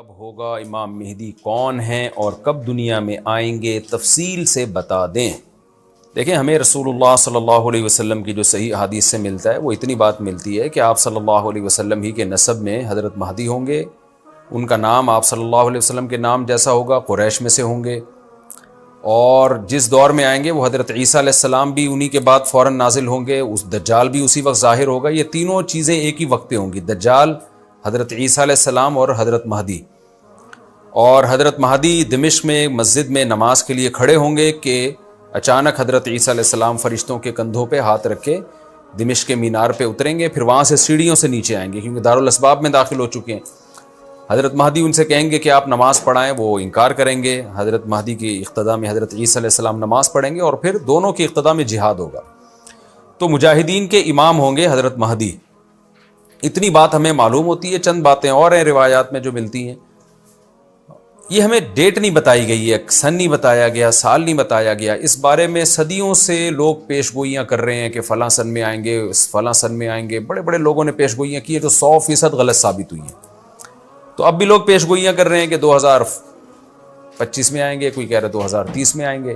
کب ہوگا، امام مہدی کون ہیں اور کب دنیا میں آئیں گے، تفصیل سے بتا دیں۔ دیکھیں، ہمیں رسول اللہ صلی اللہ علیہ وسلم کی جو صحیح حدیث سے ملتا ہے وہ اتنی بات ملتی ہے کہ آپ صلی اللہ علیہ وسلم ہی کے نسب میں حضرت مہدی ہوں گے، ان کا نام آپ صلی اللہ علیہ وسلم کے نام جیسا ہوگا، قریش میں سے ہوں گے، اور جس دور میں آئیں گے وہ حضرت عیسیٰ علیہ السلام بھی انہی کے بعد فوراً نازل ہوں گے، اس دجال بھی اسی وقت ظاہر ہوگا۔ یہ تینوں چیزیں ایک ہی وقت پہ ہوں گی، دجال، حضرت عیسیٰ علیہ السلام اور حضرت مہدی۔ اور حضرت مہدی دمشق میں مسجد میں نماز کے لیے کھڑے ہوں گے کہ اچانک حضرت عیسیٰ علیہ السلام فرشتوں کے کندھوں پہ ہاتھ رکھ کے دمشق کے مینار پہ اتریں گے، پھر وہاں سے سیڑھیوں سے نیچے آئیں گے کیونکہ دارالاسباب میں داخل ہو چکے ہیں۔ حضرت مہدی ان سے کہیں گے کہ آپ نماز پڑھائیں، وہ انکار کریں گے۔ حضرت مہدی کی اقتداء میں حضرت عیسیٰ علیہ السلام نماز پڑھیں گے اور پھر دونوں کی اقتداء میں جہاد ہوگا۔ تو مجاہدین کے امام ہوں گے حضرت مہدی۔ اتنی بات ہمیں معلوم ہوتی ہے، چند باتیں اور ہیں روایات میں جو ملتی ہیں۔ یہ ہمیں ڈیٹ نہیں بتائی گئی ہے، سن نہیں بتایا گیا، سال نہیں بتایا گیا۔ اس بارے میں صدیوں سے لوگ پیش گوئیاں کر رہے ہیں کہ فلاں سن میں آئیں گے، فلاں سن میں آئیں گے۔ بڑے بڑے لوگوں نے پیش گوئیاں کی ہیں جو 100% غلط ثابت ہوئی ہیں۔ تو اب بھی لوگ پیش گوئیاں کر رہے ہیں کہ 2025 میں آئیں گے، کوئی کہہ رہا ہے 2030 میں آئیں گے۔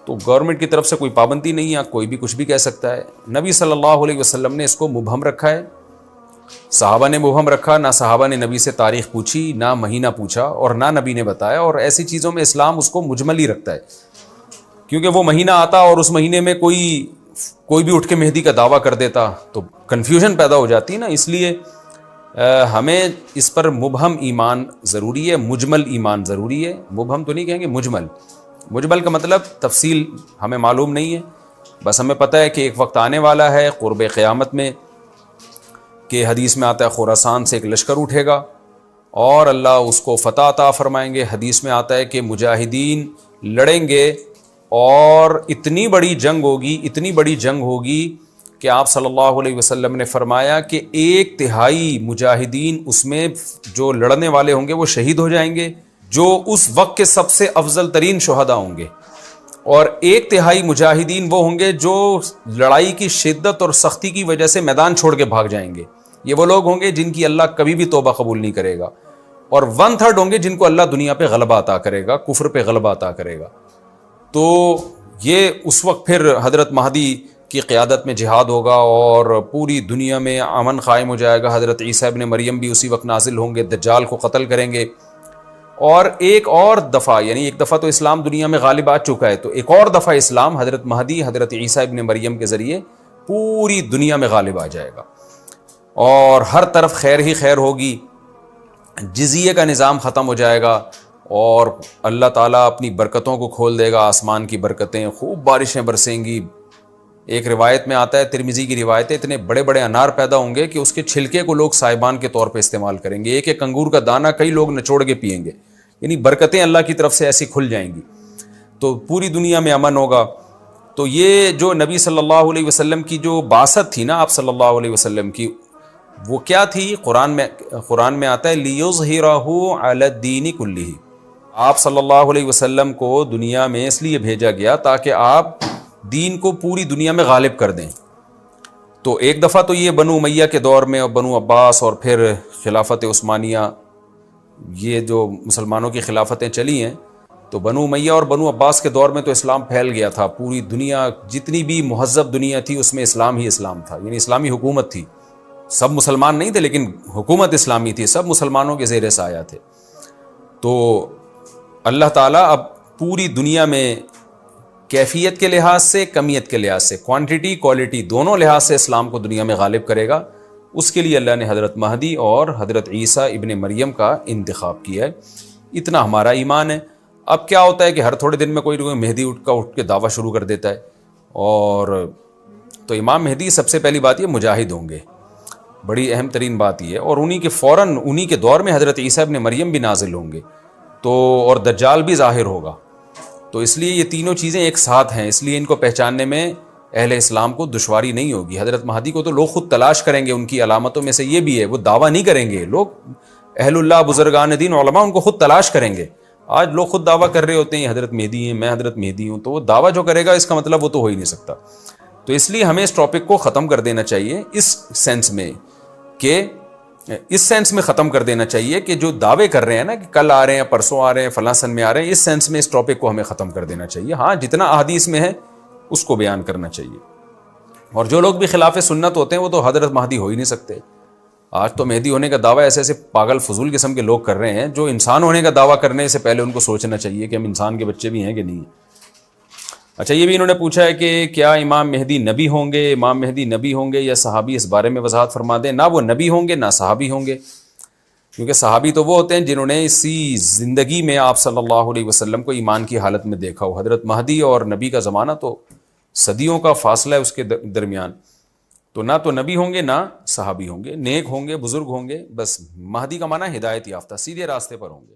تو گورنمنٹ کی طرف سے کوئی پابندی نہیں ہے، کوئی بھی کچھ بھی کہہ سکتا ہے۔ نبی صلی اللہ علیہ وسلم نے اس کو مبہم رکھا ہے، صحابہ نے مبہم رکھا، نہ صحابہ نے نبی سے تاریخ پوچھی، نہ مہینہ پوچھا، اور نہ نبی نے بتایا۔ اور ایسی چیزوں میں اسلام اس کو مجمل ہی رکھتا ہے، کیونکہ وہ مہینہ آتا اور اس مہینے میں کوئی بھی اٹھ کے مہدی کا دعویٰ کر دیتا تو کنفیوژن پیدا ہو جاتی نا۔ اس لیے ہمیں اس پر مبہم ایمان ضروری ہے، مجمل ایمان ضروری ہے۔ مبہم تو نہیں کہیں گے، مجمل۔ مجمل کا مطلب تفصیل ہمیں معلوم نہیں ہے، بس ہمیں پتہ ہے کہ ایک وقت آنے والا ہے قرب قیامت میں کہ حدیث میں آتا ہے خراسان سے ایک لشکر اٹھے گا اور اللہ اس کو فتح عطا فرمائیں گے۔ حدیث میں آتا ہے کہ مجاہدین لڑیں گے اور اتنی بڑی جنگ ہوگی کہ آپ صلی اللہ علیہ وسلم نے فرمایا کہ 1/3 مجاہدین اس میں جو لڑنے والے ہوں گے وہ شہید ہو جائیں گے، جو اس وقت کے سب سے افضل ترین شہداء ہوں گے، اور 1/3 مجاہدین وہ ہوں گے جو لڑائی کی شدت اور سختی کی وجہ سے میدان چھوڑ کے بھاگ جائیں گے۔ یہ وہ لوگ ہوں گے جن کی اللہ کبھی بھی توبہ قبول نہیں کرے گا، اور 1/3 ہوں گے جن کو اللہ دنیا پہ غلبہ عطا کرے گا، کفر پہ غلبہ عطا کرے گا۔ تو یہ اس وقت پھر حضرت مہدی کی قیادت میں جہاد ہوگا اور پوری دنیا میں امن قائم ہو جائے گا۔ حضرت عیسیٰ ابن مریم بھی اسی وقت نازل ہوں گے، دجال کو قتل کریں گے، اور ایک اور دفعہ، یعنی ایک دفعہ تو اسلام دنیا میں غالب آ چکا ہے، تو ایک اور دفعہ اسلام حضرت مہدی حضرت عیسیٰ ابن مریم کے ذریعے پوری دنیا میں غالب آ جائے گا، اور ہر طرف خیر ہی خیر ہوگی۔ جزیے کا نظام ختم ہو جائے گا اور اللہ تعالیٰ اپنی برکتوں کو کھول دے گا، آسمان کی برکتیں، خوب بارشیں برسیں گی۔ ایک روایت میں آتا ہے، ترمذی کی روایت ہے، اتنے بڑے بڑے انار پیدا ہوں گے کہ اس کے چھلکے کو لوگ سائبان کے طور پہ استعمال کریں گے۔ ایک ایک انگور کا دانہ کئی لوگ نچوڑ کے پئیں گے، یعنی برکتیں اللہ کی طرف سے ایسی کھل جائیں گی، تو پوری دنیا میں امن ہوگا۔ تو یہ جو نبی صلی اللہ علیہ وسلم کی جو بعثت تھی نا، آپ صلی اللہ علیہ وسلم کی، وہ کیا تھی؟ قرآن میں آتا ہے لِيُظْهِرَهُ عَلَى الدِّينِ كُلِّهِ۔ آپ صلی اللہ علیہ وسلم کو دنیا میں اس لیے بھیجا گیا تاکہ آپ دین کو پوری دنیا میں غالب کر دیں۔ تو ایک دفعہ تو یہ بنو امیہ کے دور میں، اور بنو عباس، اور پھر خلافت عثمانیہ، یہ جو مسلمانوں کی خلافتیں چلی ہیں، تو بنو امیہ اور بنو عباس کے دور میں تو اسلام پھیل گیا تھا۔ پوری دنیا، جتنی بھی مہذب دنیا تھی اس میں اسلام ہی اسلام تھا، یعنی اسلامی حکومت تھی۔ سب مسلمان نہیں تھے لیکن حکومت اسلامی تھی، سب مسلمانوں کے زیر سایہ تھے۔ تو اللہ تعالیٰ اب پوری دنیا میں کیفیت کے لحاظ سے، کمیت کے لحاظ سے، کوانٹٹی کوالٹی دونوں لحاظ سے اسلام کو دنیا میں غالب کرے گا۔ اس کے لیے اللہ نے حضرت مہدی اور حضرت عیسیٰ ابن مریم کا انتخاب کیا ہے۔ اتنا ہمارا ایمان ہے۔ اب کیا ہوتا ہے کہ ہر تھوڑے دن میں کوئی مہدی اٹھ کے دعویٰ شروع کر دیتا ہے، اور تو امام مہدی سب سے پہلی بات یہ مجاہد ہوں گے، بڑی اہم ترین بات یہ ہے، اور انہی کے دور میں حضرت عیسیٰ ابن مریم بھی نازل ہوں گے، تو اور دجال بھی ظاہر ہوگا۔ تو اس لیے یہ تینوں چیزیں ایک ساتھ ہیں، اس لیے ان کو پہچاننے میں اہل اسلام کو دشواری نہیں ہوگی۔ حضرت مہدی کو تو لوگ خود تلاش کریں گے، ان کی علامتوں میں سے یہ بھی ہے، وہ دعویٰ نہیں کریں گے، لوگ اہل اللہ، بزرگان دین، علماء ان کو خود تلاش کریں گے۔ آج لوگ خود دعویٰ کر رہے ہوتے ہیں حضرت مہدی ہیں، میں حضرت مہدی ہوں، تو وہ دعویٰ جو کرے گا اس کا مطلب وہ تو ہو ہی نہیں سکتا۔ تو اس لیے ہمیں اس ٹاپک کو ختم کر دینا چاہیے، اس سینس میں کہ اس سینس میں ختم کر دینا چاہیے کہ جو دعوے کر رہے ہیں نا کہ کل آ رہے ہیں، پرسوں آ رہے ہیں، فلاں سن میں آ رہے ہیں، اس سینس میں اس ٹاپک کو ہمیں ختم کر دینا چاہیے. ہاں جتنا احادیث میں ہے اس کو بیان کرنا چاہیے. اور جو لوگ بھی خلاف سنت ہوتے ہیں وہ تو حضرت مہدی ہو ہی نہیں سکتے. آج تو مہدی ہونے کا دعویٰ ایسے ایسے پاگل فضول قسم کے لوگ کر رہے ہیں جو انسان ہونے کا دعویٰ کرنے سے پہلے ان کو سوچنا چاہیے کہ ہم انسان کے بچے بھی ہیں کہ نہیں. اچھا یہ بھی انہوں نے پوچھا ہے کہ کیا امام مہدی نبی ہوں گے؟ امام مہدی نبی ہوں گے یا صحابی؟ اس بارے میں وضاحت فرما دیں. نہ وہ نبی ہوں گے نہ صحابی ہوں گے، کیونکہ صحابی تو وہ ہوتے ہیں جنہوں نے اسی زندگی میں آپ صلی اللہ علیہ وسلم کو ایمان کی حالت میں دیکھا ہو. حضرت مہدی اور نبی کا زمانہ تو صدیوں کا فاصلہ ہے اس کے درمیان، تو نہ تو نبی ہوں گے نہ صحابی ہوں گے. نیک ہوں گے، بزرگ ہوں گے، بس مہدی کا معنی ہدایت یافتہ، سیدھے راستے پر ہوں گے.